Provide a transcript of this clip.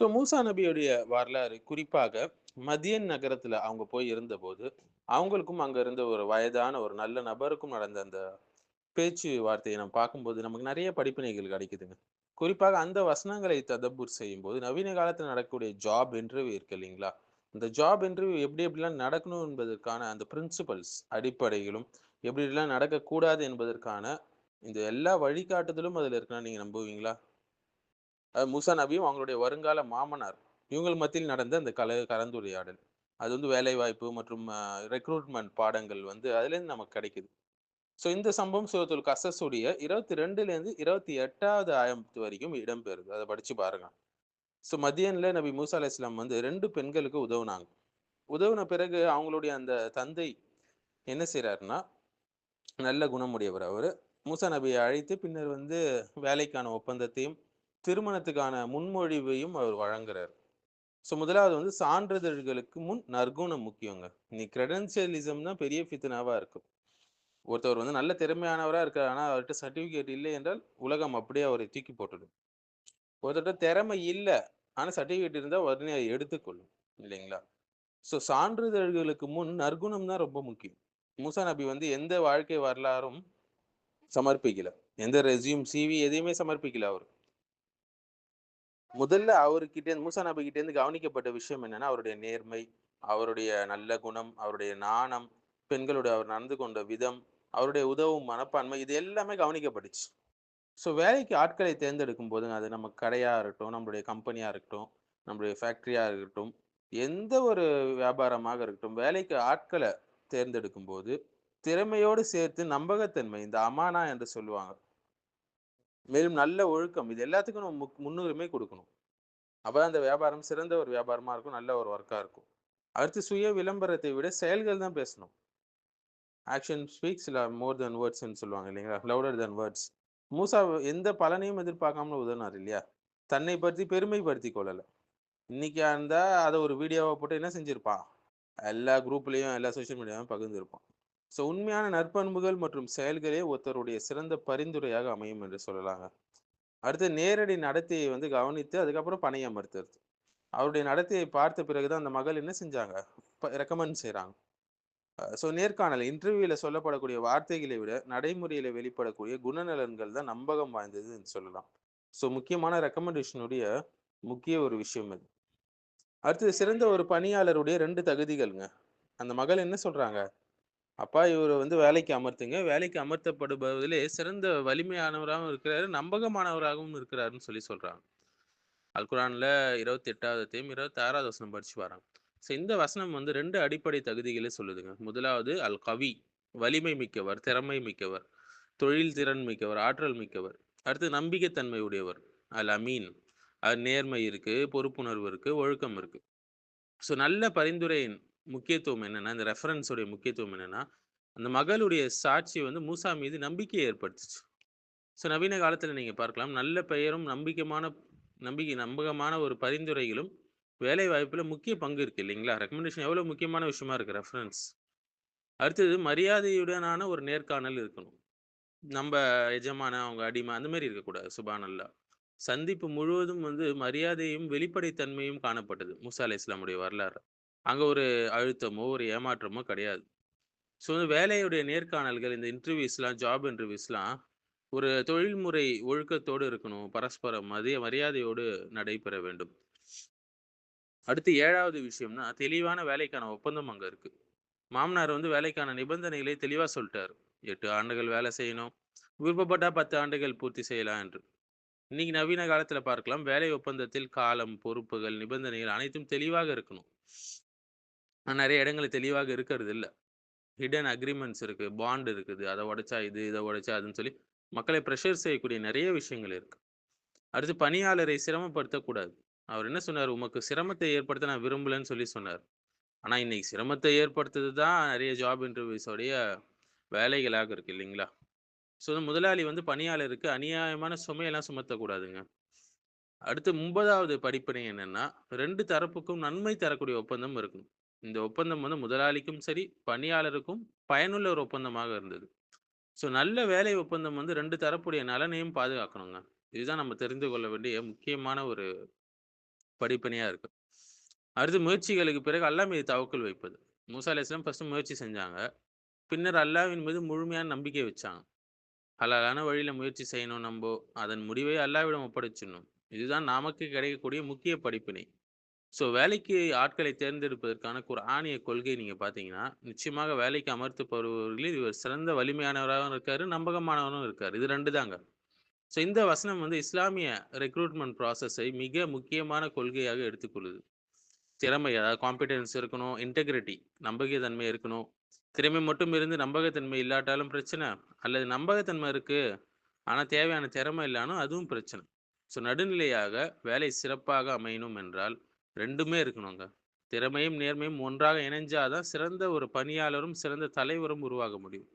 மூசா நபியுடைய வரலாறு குறிப்பாக மதியன் நகரத்துல அவங்க போய் இருந்தபோது, அவங்களுக்கும் அங்க இருந்த ஒரு வயதான ஒரு நல்ல நபருக்கும் நடந்த அந்த பேச்சு வார்த்தையை நம்ம பார்க்கும்போது, நமக்கு நெறைய படிப்பினைகள் கிடைக்குதுங்க. குறிப்பாக அந்த வசனங்களை ததப்பூர் செய்யும்போது, நவீன காலத்துல நடக்கக்கூடிய ஜாப் இன்டர்வியூ இருக்கு இல்லைங்களா? இந்த ஜாப் இன்டர்வியூ எப்படி எப்படிலாம் நடக்கணும் என்பதற்கான அந்த பிரின்சிபல்ஸ் அடிப்படைகளும், எப்படி எப்படிலாம் நடக்கக்கூடாது என்பதற்கான இந்த எல்லா வழிகாட்டுதலும் அதுல இருக்குன்னு நீங்க நம்புவீங்களா? மூசா நபியும் அவங்களுடைய வருங்கால மாமனார். இவங்கள் மத்தியில் நடந்த அந்த கலந்துரையாடல். அது வந்து வேலைவாய்ப்பு மற்றும் ரெக்ரூட்மென்ட் பாடங்கள் வந்து அதிலேருந்து நமக்கு கிடைக்குது. இந்த சம்பவம் சூரத்துல் கஸஸுடைய 22லேருந்து 28வது ஆயத்து வரைக்கும் இடம்பெறுது. அத படிச்சு பாருங்க. மதியன்ல நபி மூசா அலைஹிஸ்ஸலாம் வந்து 2 பெண்களுக்கு உதவுனாங்க. உதவுன பிறகு அவங்களுடைய அந்த தந்தை என்ன செய்றாருன்னா, நல்ல குணமுடையவர் அவரு. மூசா நபியை அழைத்து பின்னர் வந்து வேலைக்கான ஒப்பந்தத்தையும், திருமணத்துக்கான முன்மொழிவையும் அவர் வழங்குறார். முதலாவது வந்து சான்றிதழ்களுக்கு முன் நற்குணம் முக்கியங்க. இன்னைக்கு கிரெடென்ஷியலிசம் தான் பெரிய ஃபித்னாவா இருக்கு. ஒருத்தவர் வந்து நல்ல திறமையானவரா இருக்காரு. ஆனா அவர்ட்ட சர்டிபிகேட் இல்லை என்றால், உலகம் அப்படியே அவரை தூக்கி போட்டுடும். ஒருத்தர்ட்ட திறமை இல்ல. ஆனா சர்டிபிகேட் இருந்தா உடனே அதை எடுத்துக்கொள்ளும். இல்லைங்களா? சான்றிதழ்களுக்கு முன் நற்குணம் தான் ரொம்ப முக்கியம். மூசா நபி வந்து எந்த வாழ்க்கை வரலாறும் சமர்ப்பிக்கல. எந்த ரெஸ்யூம், சிவி எதையுமே சமர்ப்பிக்கல அவரு. முதல்ல அவர்கிட்ட இருந்து மூசா நபிகிட்ட இருந்து கவனிக்கப்பட்ட விஷயம் என்னன்னா, அவருடைய நேர்மை, அவருடைய நல்ல குணம், அவருடைய நாணம், பெண்களோடு அவர் நடந்து கொண்ட விதம், அவருடைய உதவும் மனப்பான்மை இது எல்லாமே கவனிக்கப்பட்டுச்சு. வேலைக்கு ஆட்களை தேர்ந்தெடுக்கும்போது, அது நம்ம கடையா இருக்கட்டும், நம்மளுடைய கம்பெனியா இருக்கட்டும், நம்மளுடைய ஃபேக்டரியா இருக்கட்டும், எந்த ஒரு வியாபாரமாக இருக்கட்டும், வேலைக்கு ஆட்கள தேர்ந்தெடுக்கும்போது, திறமையோடு சேர்த்து நம்பகத்தன்மை, இந்த அமானா என்று சொல்லுவாங்க. மேலும் நல்ல ஒழுக்கம் இது எல்லாத்துக்கும் நம்ம முன்னுரிமை குடுக்கணும். அப்பதான் அந்த வியாபாரம் சிறந்த ஒரு வியாபாரமா இருக்கும். நல்ல ஒரு ஒர்க்கா இருக்கும். அடுத்து சுய விளம்பரத்தை விட செயல்கள் தான் பேசணும். ஆக்ஷன் ஸ்பீக்ஸ் மோர் தென் வேர்ட்ஸ்ன்னு சொல்லுவாங்க இல்லைங்களா? லவுடர் தென் வேர்ட்ஸ். மூசா எந்த பலனையும் எதிர்பார்க்காம உதவினார் இல்லையா? தன்னை பற்றி பெருமைப்படுத்திக் கொள்ளல. இன்னைக்கா இருந்தா அத ஒரு வீடியோவா போட்டு என்ன செஞ்சிருப்பான்? எல்லா குரூப்லயும், எல்லா சோசியல் மீடியாவும் பகிர்ந்திருப்பான். உண்மையான நற்பண்புகள் மற்றும் செயல்களே ஒருத்தருடைய சிறந்த பரிந்துரையாக அமையும் என்று சொல்லலாங்க. அடுத்து நேரடி நடத்தையை வந்து கவனித்து அதுக்கப்புறம் பணியமர்த்துறது. அவருடைய நடத்தையை பார்த்த பிறகு தான் அந்த மகள் என்ன செஞ்சாங்க? ரெக்கமெண்ட் செய்றாங்க. நேர்காணல் இன்டர்வியூல சொல்லப்படக்கூடிய வார்த்தைகளை விட, நடைமுறையில வெளிப்படக்கூடிய குணநலன்கள் தான் நம்பகம் வாய்ந்ததுன்னு சொல்லலாம். முக்கியமான ரெக்கமெண்டேஷனுடைய முக்கிய ஒரு விஷயம் இது. அடுத்தது சிறந்த ஒரு பணியாளருடைய 2 தகுதிகள்ங்க. அந்த மகள் என்ன சொல்றாங்க? அப்பா இவர வந்து வேலைக்கு அமர்த்துங்க. வேலைக்கு அமர்த்தப்படுபவதிலே சிறந்த வலிமையானவராகவும் இருக்கிறாரு, நம்பகமானவராகவும் இருக்கிறாருன்னு சொல்றாங்க. அல் குர்ஆன்ல 28வது அத்தியாயம் 26வது வசனம் படிச்சு பாருங்க. இந்த வசனம் வந்து 2 அடிப்படை தகுதிகள சொல்லுதுங்க. முதலாவது அல் கவி வலிமை மிக்கவர், திறமை மிக்கவர், தொழில் திறன் மிக்கவர், ஆற்றல் மிக்கவர். அடுத்து நம்பிக்கைத்தன்மை உடையவர். அல் அமீன். நேர்மை இருக்கு, பொறுப்புணர்வு இருக்கு, ஒழுக்கம் இருக்கு. நல்ல பரிந்துரையின் முக்கியத்துவம் என்னன்னா, இந்த ரெஃபரன்ஸ் உடைய முக்கியத்துவம் என்னன்னா, அந்த மகளுடைய சாட்சி வந்து மூசா மீது நம்பிக்கையை ஏற்படுத்துச்சு. நவீன காலத்துல நீங்க பார்க்கலாம். நல்ல பெயரும், நம்பகமான ஒரு பரிந்துரைகளும், வேலை வாய்ப்புல முக்கிய பங்கு இருக்கு இல்லைங்களா? ரெக்கமெண்டேஷன் எவ்வளவு முக்கியமான விஷயமா இருக்கு ரெஃபரன்ஸ். அடுத்தது மரியாதையுடனான ஒரு நேர்காணல் இருக்கணும். நம்ப எஜமானன், அவங்க அடிமை அந்த மாரி இருக்கக்கூடாது. சுப்ஹானல்லாஹ். சந்திப்பு முழுவதும் வந்து மரியாதையும், வெளிப்படைத்தன்மையும் காணப்பட்டது. மூசா அலைஹிஸ்ஸலாமுடைய வரலாறு. அங்க ஒரு அழுத்தமோ, ஒரு ஏமாற்றமோ கிடையாது. வேலையுடைய நேர்காணல்கள், இந்த இன்டர்வியூஸ்லாம், ஜாப் இன்டர்வியூஸ்லாம் ஒரு தொழில்முறை ஒழுக்கத்தோடு இருக்கணும். பரஸ்பரம் மரியாதையோடு நடைபெற வேண்டும். அடுத்து 7வது விஷயம்னா, தெளிவான வேலைக்கான ஒப்பந்தம் அங்க இருக்கு. மாமனார் வந்து வேலைக்கான நிபந்தனைகளை தெளிவா சொல்ட்டாரு. 8 ஆண்டுகள் வேலை செய்யணும். விருப்பப்பட்டா 10 ஆண்டுகள் பூர்த்தி செய்யலாம் என்று. இன்னைக்கு நவீன காலத்துல பார்க்கலாம். வேலை ஒப்பந்தத்தில் காலம், பொறுப்புகள், நிபந்தனைகள் அனைத்தும் தெளிவாக இருக்கணும். ஆனா நெறைய இடங்கள்ல தெளிவாக இருக்கிறது இல்ல. ஹிடன் அக்ரீமெண்ட்ஸ் இருக்கு. பாண்ட் இருக்குது. அத உடைச்சா இது, இத உடைச்சா அதுன்னு சொல்லி மக்களை பிரஷர் செய்யக்கூடிய நெறைய விஷயங்கள் இருக்கு. அடுத்து பணியாளரை சிரமப்படுத்தக்கூடாது. அவர் என்ன சொன்னாரு? "உமக்கு சிரமத்தை ஏற்படுத்த நான் விரும்பலன்னு" சொன்னார். ஆனா இன்னைக்கு சிரமத்தை ஏற்படுத்துறது தான் நெறைய ஜாப் இன்டர்வியூஸ் உடைய வேலைகளாக இருக்கு இல்லைங்களா? முதலாளி வந்து பணியாளருக்கு அநியாயமான சுமையெல்லாம் சுமத்தக்கூடாதுங்க. அடுத்து 9வது படிப்பினை என்னன்னா, 2 தரப்புக்கும் நன்மை தரக்கூடிய ஒப்பந்தம் இருக்கணும். இந்த ஒப்பந்தம் வந்து முதலாளிக்கும் சரி, பணியாளருக்கும் பயனுள்ள ஒரு ஒப்பந்தமாக இருந்தது. நல்ல வேலை ஒப்பந்தம் வந்து 2 தரப்புடைய நலனையும் பாதுகாக்கணுங்க. இதுதான் நம்ம தெரிந்து கொள்ள வேண்டிய முக்கியமான ஒரு படிப்பினையா இருக்கு. அடுத்து முயற்சிகளுக்கு பிறகு அல்லாஹ் மீது தவக்குல் வைப்பது. மூசா அலைஹிஸ்ஸலாம் ஃபர்ஸ்ட் முயற்சி செஞ்சாங்க. பின்னர் அல்லாஹ்வின் மீது முழுமையான நம்பிக்கை வச்சாங்க. ஹலாலான வழியில முயற்சி செய்யணும் நம்போ. அதன் முடிவை அல்லாஹ்விடம் ஒப்படைச்சிடணும். இதுதான் நமக்கு கிடைக்கக்கூடிய முக்கிய படிப்பினை. ஸோ வேலைக்கு ஆட்களை தேர்ந்தெடுப்பதற்கான குர்ஆனிய கொள்கை நீங்க பார்த்தீங்கன்னா, நிச்சயமாக வேலைக்கு அமர்த்தப்படுபவர்களில் இவர் சிறந்த வலிமையானவராகவும் இருக்காரு, நம்பகமானவரும் இருக்காரு. இது 2 தாங்க. ஸோ இந்த வசனம் வந்து இஸ்லாமிய ரெக்ரூட்மெண்ட் ப்ராசஸை மிக முக்கியமான கொள்கையாக எடுத்துக்கொள்ளுது. திறமை அதாவது காம்பிட்டன்ஸ் இருக்கணும், இன்டெகிரிட்டி நம்பகத்தன்மை இருக்கணும். திறமை மட்டும் இருந்து நம்பகத்தன்மை இல்லாட்டாலும் பிரச்சனை, அல்லது நம்பகத்தன்மை இருக்கு, ஆனா தேவையான திறமை இல்லனாலும் அதுவும் பிரச்சனை. ஸோ நடுநிலையாக வேலை சிறப்பாக அமையணும் என்றால் 2மே இருக்கணுங்க. திறமையும், நேர்மையும் ஒன்றாக இணைஞ்சா தான் சிறந்த ஒரு பணியாளரும், சிறந்த தலைவரும் உருவாக முடியும்.